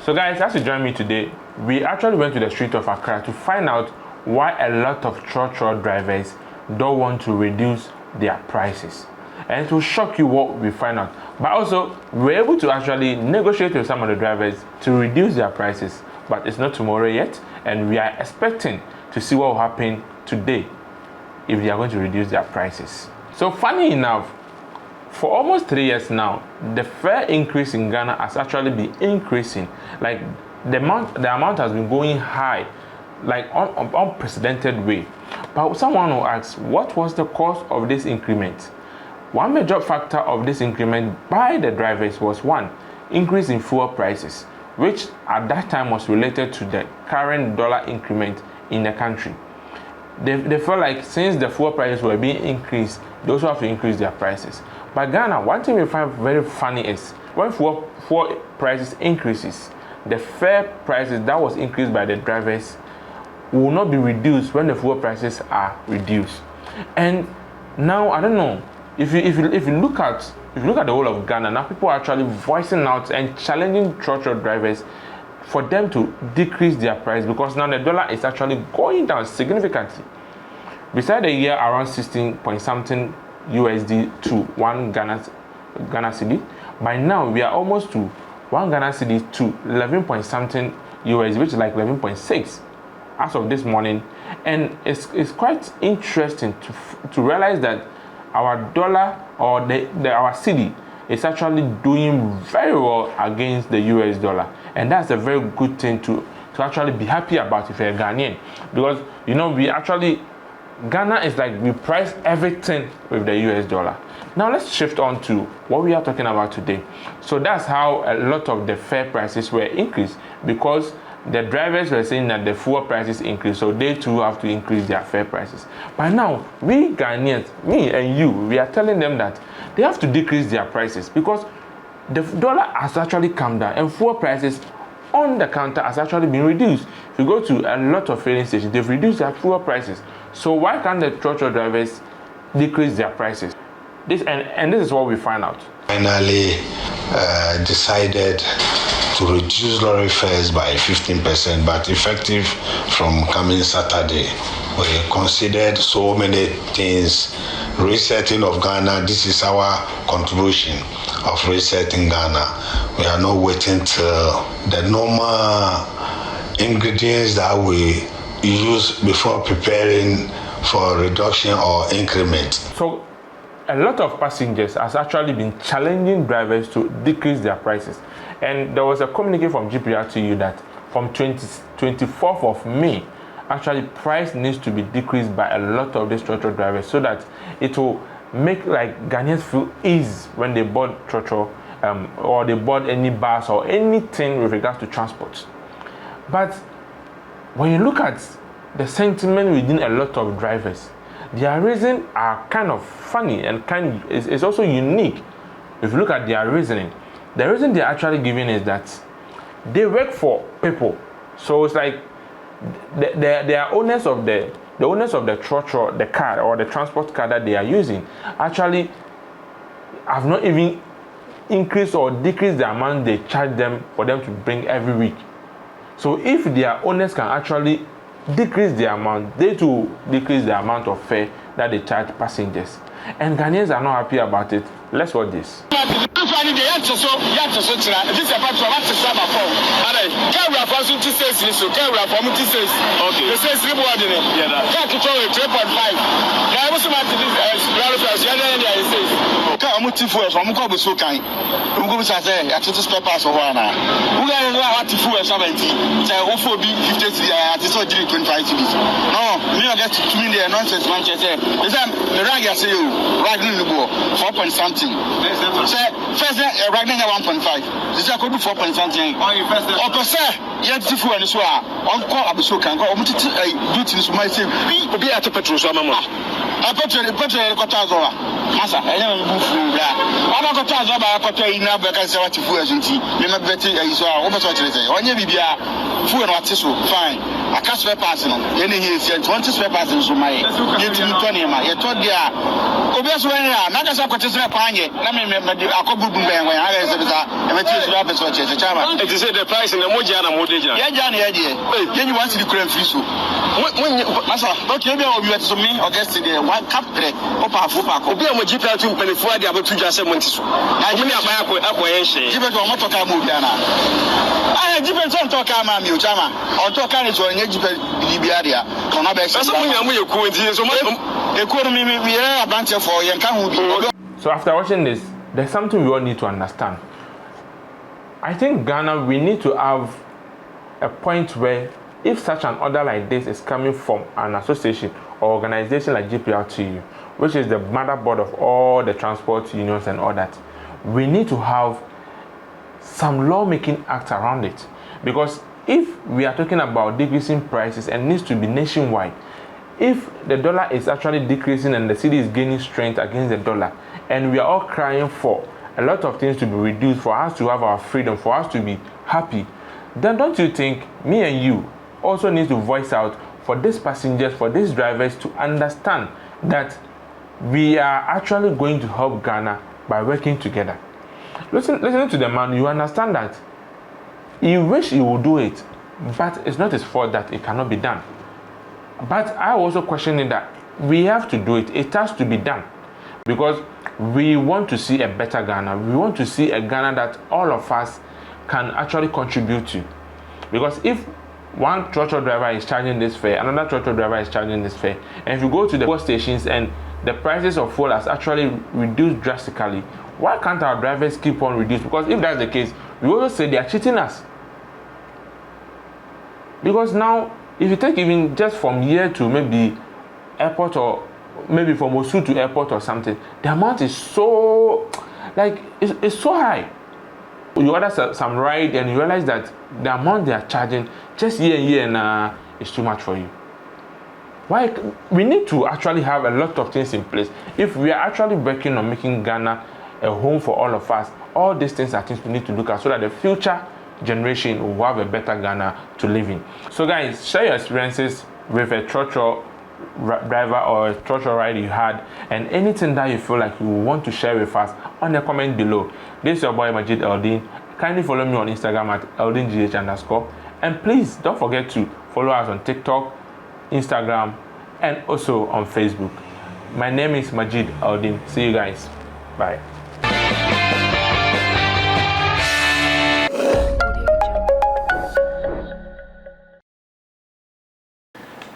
So guys, as you join me today, we actually went to the street of Accra to find out why a lot of Trotro drivers don't want to reduce their prices. And it will shock you what we find out. But also, we're able to actually negotiate with some of the drivers to reduce their prices. But it's not tomorrow yet, and we are expecting to see what will happen today if they are going to reduce their prices. So funny enough, for almost 3 years now, the fare increase in Ghana has actually been increasing. Like the amount has been going high, like unprecedented way. But someone will ask, what was the cause of this increment? One major factor of this increment by the drivers was one, increase in fuel prices, which at that time was related to the current dollar increment in the country. They felt like since the fuel prices were being increased, they also have to increase their prices. But Ghana, one thing we find very funny is when fuel prices increases, the fare prices that was increased by the drivers will not be reduced when the fuel prices are reduced. And now I don't know if you look at the whole of Ghana, now people are actually voicing out and challenging Trotro drivers for them to decrease their price, because now the dollar is actually going down significantly. Beside a year around 16 point something USD to 1 Ghana cedi, by now we are almost to 1 Ghana cedi to 11 point something USD, which is like 11.6 as of this morning. And it's quite interesting to realize that our dollar or our cedi is actually doing very well against the US dollar, and that's a very good thing to actually be happy about if you're a Ghanaian, because you know Ghana is like we price everything with the US dollar. Now let's shift on to what we are talking about today. So that's how a lot of the fare prices were increased, because the drivers were saying that the fuel prices increase, so they too have to increase their fare prices. But now we Ghanaians, me and you, we are telling them that they have to decrease their prices, because the dollar has actually come down and fuel prices on the counter has actually been reduced. If you go to a lot of filling stations, they've reduced their fuel prices. So why can't the Trotro drivers decrease their prices? This is what we find out. Finally decided to reduce lorry fares by 15%, but effective from coming Saturday. We considered so many things. Resetting of Ghana, this is our contribution of resetting Ghana. We are not waiting till the normal ingredients that we use before preparing for reduction or increment. So a lot of passengers has actually been challenging drivers to decrease their prices. And there was a communique from GPRTU that from 24th of May, actually price needs to be decreased by a lot of these Trotro drivers, so that it will make like Ghanaians feel ease when they board Trotro or they board any bus or anything with regards to transport. But when you look at the sentiment within a lot of drivers, their reasons are kind of funny and it's also unique. If you look at their reasoning, the reason they're actually giving is that they work for people. So it's like they are owners of the Trotro, the car or the transport car that they are using, actually have not even increased or decreased the amount they charge them for them to bring every week. So if their owners can actually decrease the amount, they too decrease the amount of fare that they charge passengers. And Ghanaians are not happy about it. Let's watch this. First, right now 1.5. This is a code 4 point something. Or per se, yet to fool and so on call up so can go duties to myself. Be at a petrol. I put a cotazoa. Massa, I never move through that. I'm a cotazoa, Cotaina, because I want to fool as you see. You know, better is almost what you say. On your Bibia, fool and what is so fine. I can't swear passing. Any here, 20 spare passings to my 20. I told you. Obias when ya na kasa kwatesere kwanye na me akobubu ben when I say bisa e meti so ape so che chama it is the price na moja na modeja ya ja na ya die ye you want to the free so masa okay be obi wetu so me August dey one cap tre opa obi a mo GPR tu mpanifu ade abatu dwa se monti so na me aban akoye hye jibe to mo to ka mo bia na ah jibe to to ka ma mi o chama o to ka ni so nye jibe libia dia ona be se so mo nya mo ye ku nti so mo economy we are about for yen kan hu bi. So after watching this, there's something we all need to understand. I think Ghana, we need to have a point where if such an order like this is coming from an association or organization like GPRTU, which is the motherboard of all the transport unions and all that, we need to have some lawmaking act around it. Because if we are talking about decreasing prices and needs to be nationwide, if the dollar is actually decreasing and the cedi is gaining strength against the dollar, and we are all crying for a lot of things to be reduced, for us to have our freedom, for us to be happy, then don't you think me and you also need to voice out for these passengers, for these drivers to understand that we are actually going to help Ghana by working together? Listening to the man, you understand that he wish he would do it, but it's not his fault that it cannot be done. But I also question it that we have to do it. It has to be done because we want to see a better Ghana. We want to see a Ghana that all of us can actually contribute to. Because if one Trotro driver is charging this fare, another Trotro driver is charging this fare, and if you go to the fuel stations and the prices of fuel has actually reduced drastically, why can't our drivers keep on reducing? Because if that's the case, we also say they are cheating us. Because now, if you take even just from here to maybe airport or maybe from Osu to airport or something, the amount is so, like, it's so high. You order some ride and you realize that the amount they are charging just here and is too much for you. Why? We need to actually have a lot of things in place. If we are actually working on making Ghana a home for all of us, all these things are things we need to look at so that the future generation will have a better Ghana to live in. So guys, share your experiences with a Trotro driver or a Trotro ride you had, and anything that you feel like you want to share with us on the comment below. This is your boy Majid Eldin. Kindly follow me on Instagram at eldingh_, and please don't forget to follow us on TikTok, Instagram, and also on Facebook. My name is Majid Eldin. See you guys. Bye.